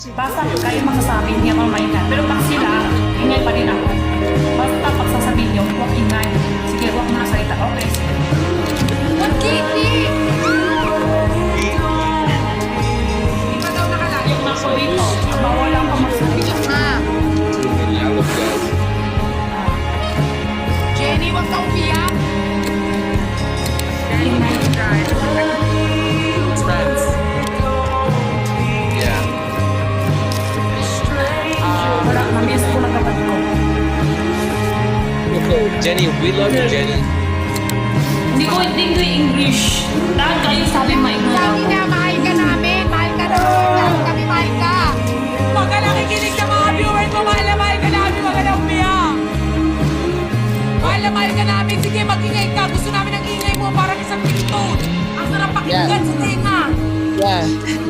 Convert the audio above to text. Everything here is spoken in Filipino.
Basta kayo magsasabi, hindi ako maingat. Pero pag sila, ingay pa rin ako. Basta pag sasabihin nyo, huwag ingay. Sige, huwag nakasalita. Okay, sige. What Kiki? Di ba daw nakalagay yung nasa dito? Bawal lang pa magsabi. Ha? Jenny, wag ka umiyak. Ingay. Friends. Yeah. Wala, namiss ko ng kapatid ko. Jenny, we love you, Jenny. Hindi ko English. Lahat kayo sabi maingat Sabi ako. niya, mahal ka namin. Mahal ka namin. Lahat kami mahal ka. Huwag ka nakikinig sa mga viewers mo. Mahal ka namin. Huwag ka na umiyak. Mahal ka namin. Sige, mag-ingay ka. Gusto namin ang ingay mo. Parang isang ringtone. Ang sarap pakinggan sa tenga. Yeah.